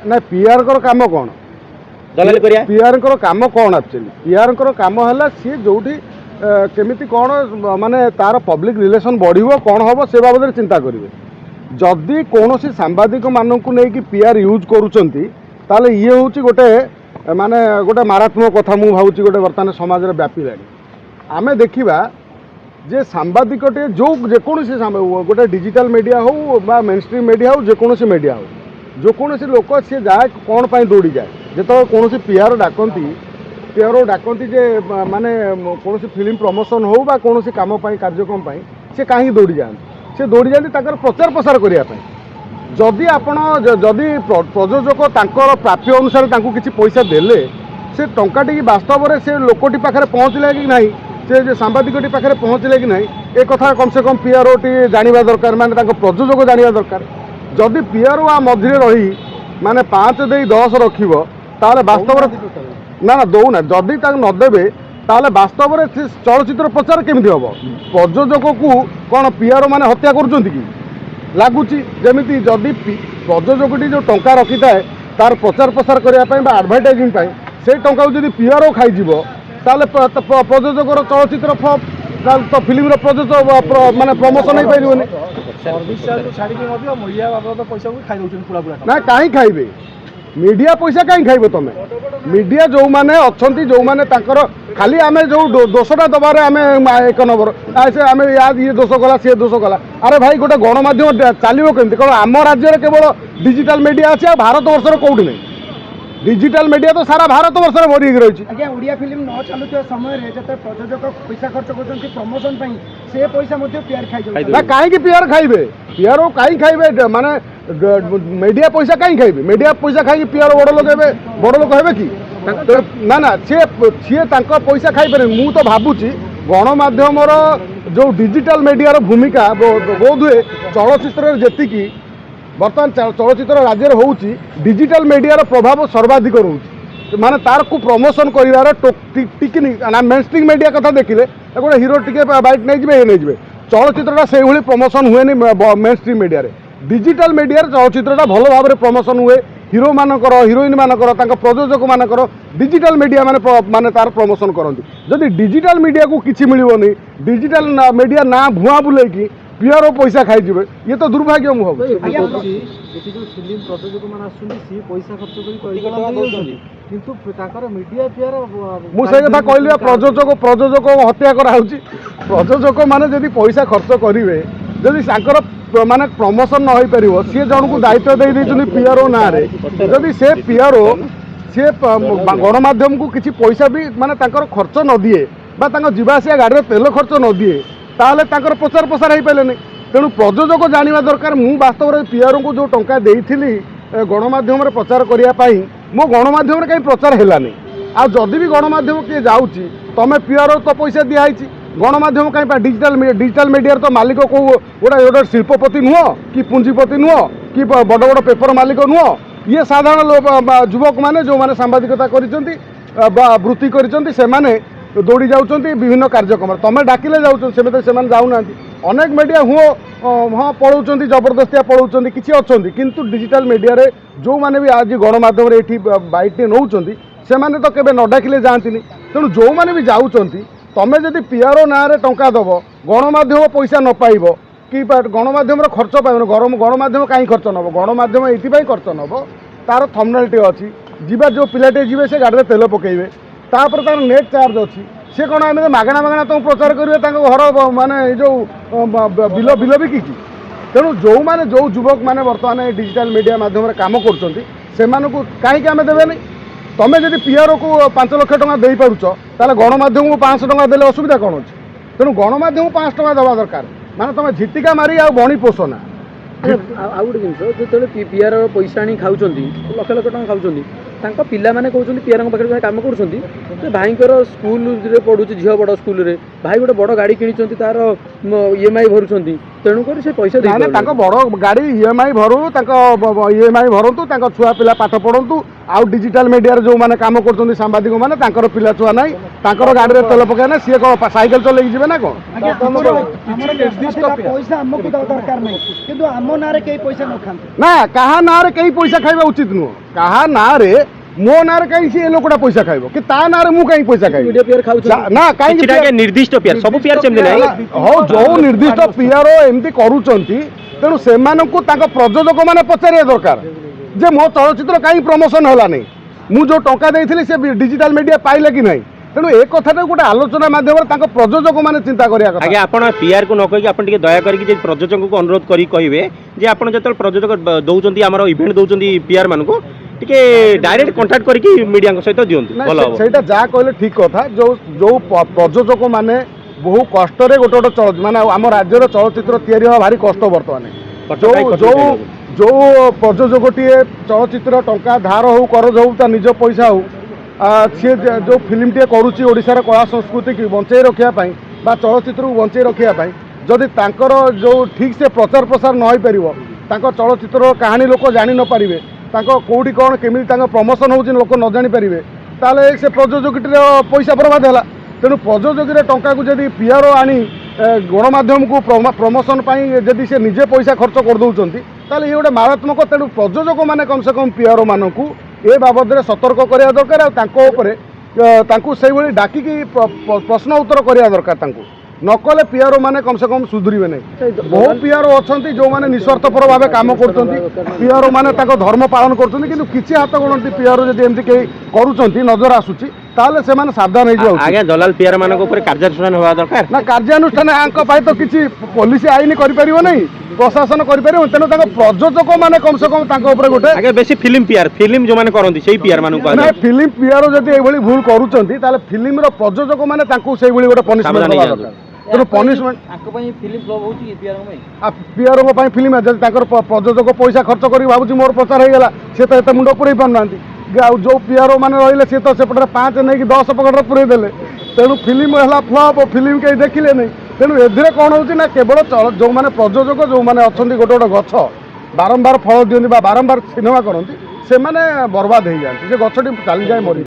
ना पीआर को काम कौन दलाली करिया पीआर को काम कौन एक्चुअली पीआर को काम है सी जोटी केमिति कौन माने तार पब्लिक रिलेशन बढ़िबो कौन हम से बाबद चिंता करेंगे जदि कौन सांबादिक मानक नहीं पीआर यूज करुँच ताले ये हूँ गोटे माने गोटे मारात्मक कथा मु भावुँ गोटे बर्तमान समाज में व्यापी आमे देखा जे सांबादिकटे जो जेकोसी गोटे डिजिटल मीडिया हो बा मेन स्ट्रीम मीडिया हो जेकोसी मीडिया हो जेकोसी लोक सी जाए कौन पर दौड़ी जाए जो कौन पीआर डाकती जे माने कौन फिल्म प्रमोशन हो बा कौन कम कार्यक्रम से कहीं दौड़ी जाते से दौड़ी जाती प्रचार प्रसार करने जदि आपण जदि प्रयोजक तांकर प्राप्य अनुसार किसी पैसा देले से टंकाटी वास्तव में से लोकटी पाखे पहुँचले कि नहीं से सांबादिकटी पाखे पहुँचले कि नहीं ए कथा कम से कम पीआरओ टी जाना दरकार माने प्रयोजक जाना दरकार जदि पीआरओ आ मझे रही माने 5 दे 10 रखिब ताले वास्तव ना ना दौना जदि नदेवे ताले वास्तव में चलचित्र प्रचार केमिति हम प्रयोजक को कौन पीआरओ माने हत्या करुँच कि लगुच जमी जदि प्रयोजकटी जो टंका रखी थाए तार प्रचार प्रसार करने आडभटाइजिंग से टंका जब पीआरओ खाईज ताले प्रयोजकर चलचित्र फ्लप तो फिल्म प्रयोजक माने प्रमोशन हो पारे ना कहीं खाइबे मीडिया पैसा कहीं खाइब तुम मीडिया जो मैंने अच्छा जो मैंने खाली आम जो दोषटा दबारे आम एक नंबर से आम ये दोष कला सी दोष कला अरे भाई गोटे गणमाध्यम चलो कमी कौन आम राज्य केवल डिजिटल मीडिया अच्छे भारत वर्ष कौटी नहीं डिजिटल मीडिया तो सारा भारत वर्ष भरी रही आज्ञा ओडिया फिल्म न चलुवा समय जो प्रयोजक पैसा खर्च कर प्रमोशन से पैसा पीआर खाई कहीं पीआर खाइबे पीआर कहीं खाइबे माने मीडिया पैसा कहीं खाइबे मीडिया पैसा खाई पीआर बड़ लोक हे कि ना ना सी पैसा खाई पारे मु तो भावुची गणमाध्यम जो डिजिटल मीडिया भूमिका बोध हुए चलचित्र जी बर्तमान चलचित्र राज्य हो डिजिटल मीडिया प्रभाव सर्वाधिक रोचे माने तार को प्रमोशन कर टिकनी मेन स्ट्रीम मीडिया कथा देखिले गोटे हीरो टिके बाइक नहीं जाए ये नहीं जाए चलचित्रटा से भाई प्रमोशन हुए main stream media digital media चलचित्रटा भल भाव में प्रमोशन हुए हीरो मानकर हिरोइन मानकर प्रयोजक मानकर डिजिटल मीडिया माने तार प्रमोशन करती जदि डिजिटल मीडिया को किसी मिलनी डिजिटल मीडिया ना भुआ बुलेकी पीआरओ पैसा खाई ये तो दुर्भाग्य मुझे फिल्म प्रयोजक मैंने पैसा खर्च मुझे कथा कहली प्रयोजक हत्या कराऊँच प्रयोजक मैंने जदि पैसा खर्च करेंगे जदि माने प्रमोशन न हो पार सी जन को दायित्व दे पीआरओ ना जदि से पीआरओ सी गणमाध्यम को किसी पैसा भी माने खर्च न दिए जावासिया गाड़ी तेल खर्च न दिए ताहले प्रचार प्रसार हो पारे तेणु प्रयोजक जाना दरकार मु वास्तव में पीआरओ को जो टंका देइथिली गणमाध्यम प्रचार करने मो गणमाध्यम कहीं प्रचार है आदि भी गणमाध्यम किए जाऊँगी तुम पीआरओ तो पैसा दिखाई गणमाध्यम कहीं डिजिटल मीडिया तो मालिक को गोटे शिल्पपति नुह कि पुंजीपति नुह कि बड़ बड़ पेपर मालिक नुह ये साधारण युवक मैंने जो मैंने सांबादिकता वृत्ति कर दौड़ी जाऊँच विभिन्न कार्यक्रम तुम डाकिले जाऊँ से जाऊना अनेक मीडिया हाँ पढ़ाऊँ जबरदस्तिया पढ़ाऊँ किसी अच्छा किंतु डिजिटल मीडिया रे जो मैंने भी आज गणमाध्यम ये बाइट नौ से तो केवे न डाकिले जाती तेणु जो मैंने भी जाऊँ तुम्हें जदि पीआरओ ना टंका दब गणमाध्यम पैसा न पाइब कि गणमाध्यम खर्च पाइबन गणमाध्यम कहीं खर्च नब गणमाध्यम ये खर्च नब तार थंबनेल अच्छी जीवा जो पिलाटे जी से गाड़ी तेल पकेबे तापर तार नेट चार्ज अच्छी सी कौन आम मागणा मागणा तुम प्रचार करेंगे घर माने जो बिल बिल बिकी तेणु जो मैंने जो युवक मैंने बर्तमान डिजिटल मीडिया मध्यम काम कर कहीं आम देवे तुम्हें जब पीआरओ को 5 लाख टका दे पारुच ताले गणमाध्यम को 500 टका देले असुविधा कौन अच्छे तेणु गणमाध्यम 5 टका देवा दरकार माने तुम झिटिका मारी आ बणी पोषना आउ गोटे जिन जो पीआर पैसा आनी खाऊँ लक्ष लक्ष टाँग खाऊँ पिला मैंने कहते पीआर पाखे कम कर भाईर स्कूल पढ़ुची झील बड़ स्कूल भाई गोटे बड़ गाड़ी किणी तार ईएमआई भरुंट ତେଣୁକରି ସେ ପଇସା ନାଇଁ ନାଇଁ ତାଙ୍କ ବଡ଼ ଗାଡ଼ି EMI ଭରୁ ତାଙ୍କ EMI ଭରନ୍ତୁ ତାଙ୍କ ଛୁଆ ପିଲା ପାଠ ପଢ଼ନ୍ତୁ ଆଉ ଡିଜିଟାଲ ମିଡ଼ିଆରେ ଯେଉଁମାନେ କାମ କରୁଛନ୍ତି ସାମ୍ବାଦିକମାନେ ତାଙ୍କର ପିଲା ଛୁଆ ନାହିଁ ତାଙ୍କର ଗାଡ଼ିରେ ତେଲ ପକାଏ ନା ସିଏ କ'ଣ ସାଇକେଲ ଚଲେଇକି ଯିବେ ନା କ'ଣ ପଇସା ଆମକୁ ଦରକାର ନାହିଁ କିନ୍ତୁ ଆମ ନାଁରେ କେହି ପଇସା ନ ଖାଆନ୍ତୁ ନା କାହା ନାଁରେ କେହି ପଇସା ଖାଇବା ଉଚିତ ନୁହଁ କାହା ନାଁରେ ମୋ ନାଁରେ କାହିଁ ସେ ଲୋକଟା ପଇସା ଖାଇବ କି ତା ନାଁରେ ମୁଁ କାହିଁ ପଇସା ଖାଇବି ମିଡ଼ିଆ ପିଆର ଖାଉଛନ୍ତି ନା କାହିଁକି ନିର୍ଦ୍ଦିଷ୍ଟ ପିଆର ସବୁ ପିଆର ସେମିତି ନାହିଁ ହଉ ଯୋଉ ନିର୍ଦ୍ଦିଷ୍ଟ ପିଆର ଏମିତି କରୁଛନ୍ତି ତେଣୁ ସେମାନଙ୍କୁ ତାଙ୍କ ପ୍ରଯୋଜକ ମାନେ ପଚାରିବା ଦରକାର ଯେ ମୋ ଚଳଚ୍ଚିତ୍ର କାହିଁ ପ୍ରମୋସନ ହେଲାନି ମୁଁ ଯୋଉ ଟଙ୍କା ଦେଇଥିଲି ସେ ଡିଜିଟାଲ ମିଡ଼ିଆ ପାଇଲେ କି ନାହିଁ ତେଣୁ ଏ କଥାଟା ଗୋଟେ ଆଲୋଚନା ମାଧ୍ୟମରେ ତାଙ୍କ ପ୍ରଯୋଜକ ମାନେ ଚିନ୍ତା କରିବା କଥା ଆଜ୍ଞା ଆପଣ ପିଆର କୁ ନ କହିକି ଆପଣ ଟିକେ ଦୟା କରିକି ଯେ ପ୍ରଯୋଜକଙ୍କୁ ଅନୁରୋଧ କରି କହିବେ ଯେ ଆପଣ ଯେତେବେଳେ ପ୍ରଯୋଜକ ଦଉଛନ୍ତି ଆମର ଇଭେଣ୍ଟ ଦଉଛନ୍ତି ପିଆର ମାନଙ୍କୁ ଟିକେ ଡାଇରେକ୍ଟ କଣ୍ଟାକ୍ଟ କରିକି ମିଡ଼ିଆଙ୍କ ସହିତ ଦିଅନ୍ତୁ ଭଲ ହେବ ସେଇଟା ଯାହା କହିଲେ ଠିକ କଥା ଯୋଉ ପ୍ରଯୋଜକ ମାନେ ବହୁ କଷ୍ଟରେ ଗୋଟେ ମାନେ ଆମ ରାଜ୍ୟର ଚଳଚ୍ଚିତ୍ର ତିଆରି ହେବା ଭାରି କଷ୍ଟ ବର୍ତ୍ତମାନ ଯୋଉ ପ୍ରଯୋଜକଟିଏ ଚଳଚ୍ଚିତ୍ର ଟଙ୍କା ଧାର ହଉ କରଜ ହଉ ତା ନିଜ ପଇସା ହଉ ସିଏ ଯୋଉ ଫିଲ୍ମଟିଏ କରୁଛି ଓଡ଼ିଶାର କଳା ସଂସ୍କୃତିକି ବଞ୍ଚେଇ ରଖିବା ପାଇଁ ବା ଚଳଚ୍ଚିତ୍ରକୁ ବଞ୍ଚେଇ ରଖିବା ପାଇଁ ଯଦି ତାଙ୍କର ଯୋଉ ଠିକ୍ ସେ ପ୍ରଚାର ପ୍ରସାର ନ ହେଇପାରିବ ତାଙ୍କ ଚଳଚ୍ଚିତ୍ରର କାହାଣୀ ଲୋକ ଜାଣି ନ ପାରିବେ ତାଙ୍କ କେଉଁଠି କ'ଣ କେମିତି ତାଙ୍କ ପ୍ରମୋସନ୍ ହେଉଛି ଲୋକ ନ ଜାଣିପାରିବେ ତାହେଲେ ସେ ପ୍ରଯୋଜକଟିର ପଇସା ବରବାଦ ହେଲା ତେଣୁ ପ୍ରଯୋଜକରେ ଟଙ୍କାକୁ ଯଦି ପିଆର ଆଣି ଗଣମାଧ୍ୟମକୁ ପ୍ରମୋସନ୍ ପାଇଁ ଯଦି ସେ ନିଜେ ପଇସା ଖର୍ଚ୍ଚ କରିଦେଉଛନ୍ତି ତାହେଲେ ଇଏ ଗୋଟେ ମାରାତ୍ମକ ତେଣୁ ପ୍ରଯୋଜକମାନେ କମ୍ ସେ କମ୍ ପିଆର ମାନଙ୍କୁ ଏ ବାବଦରେ ସତର୍କ କରିବା ଦରକାର ଆଉ ତାଙ୍କ ଉପରେ ତାଙ୍କୁ ସେଇଭଳି ଡାକିକି ପ୍ରଶ୍ନ ଉତ୍ତର କରିବା ଦରକାର ତାଙ୍କୁ ନକଲେ ପିଆର ମାନେ କମ୍ ସେ କମ୍ ସୁଧୁରିବେ ନାହିଁ ବହୁ ପିଆର ଅଛନ୍ତି ଯେଉଁମାନେ ନିଃସ୍ୱାର୍ଥପର ଭାବେ କାମ କରୁଛନ୍ତି ପିଆର ମାନେ ତାଙ୍କ ଧର୍ମ ପାଳନ କରୁଛନ୍ତି କିନ୍ତୁ କିଛି ହାତ ଗଣନ୍ତି ପିଆର ଯଦି ଏମିତି କେହି କରୁଛନ୍ତି ନଜର ଆସୁଛି ତାହେଲେ ସେମାନେ ସାବଧାନ ହେଇଯିବା ଆଜ୍ଞା ଦଲାଲ ପିଆର ମାନଙ୍କ ଉପରେ କାର୍ଯ୍ୟାନୁଷ୍ଠାନ ହେବା ଦରକାର ନା କାର୍ଯ୍ୟାନୁଷ୍ଠାନ ଆଙ୍କ ପାଇଁ ତ କିଛି ପୋଲିସ ଆଇନ କରିପାରିବ ନାହିଁ ପ୍ରଶାସନ କରିପାରିବ ତେଣୁ ତାଙ୍କ ପ୍ରଯୋଜକ ମାନେ କମ୍ ସେ କମ୍ ତାଙ୍କ ଉପରେ ଗୋଟେ ଆଜ୍ଞା ବେଶୀ ଫିଲ୍ମ ଯୋଉମାନେ କରନ୍ତି ସେଇ ପିଆର ମାନଙ୍କୁ ଫିଲ୍ମ ପିଆର ଯଦି ଏଇଭଳି ଭୁଲ କରୁଛନ୍ତି ତାହେଲେ ଫିଲ୍ମର ପ୍ରଯୋଜକ ମାନେ ତାଙ୍କୁ ସେଇଭଳି ଗୋଟେ ପନିଶମେଣ୍ଟ ଦେବା ଦରକାର ତେଣୁ ପନିଶମେଣ୍ଟ ପିଆରଙ୍କ ପାଇଁ ଫିଲ୍ମ ଯଦି ତାଙ୍କର ପ୍ରଯୋଜକ ପଇସା ଖର୍ଚ୍ଚ କରିକି ଭାବୁଛି ମୋର ପ୍ରଚାର ହେଇଗଲା ସେ ତ ଏତେ ମୁଣ୍ଡ ପୁରେଇ ପାରୁନାହାନ୍ତି ଆଉ ଯୋଉ ପିଆର ମାନେ ରହିଲେ ସେ ତ ସେପଟରେ 5 ନେଇକି 10 ପକେଟରେ ପୁରେଇ ଦେଲେ ତେଣୁ ଫିଲ୍ମ ହେଲା ଫ୍ଲପ୍ ଫିଲ୍ମ କେହି ଦେଖିଲେ ନାହିଁ ତେଣୁ ଏଥିରେ କ'ଣ ହେଉଛି ନା କେବଳ ଯେଉଁମାନେ ପ୍ରଯୋଜକ ଯେଉଁମାନେ ଅଛନ୍ତି ଗୋଟେ ଗଛ ବାରମ୍ବାର ଫଳ ଦିଅନ୍ତି ବା ବାରମ୍ବାର ସିନେମା କରନ୍ତି ସେମାନେ ବର୍ବାଦ ହେଇଯାଆନ୍ତି ସେ ଗଛଟି ଚାଲିଯାଏ ମରି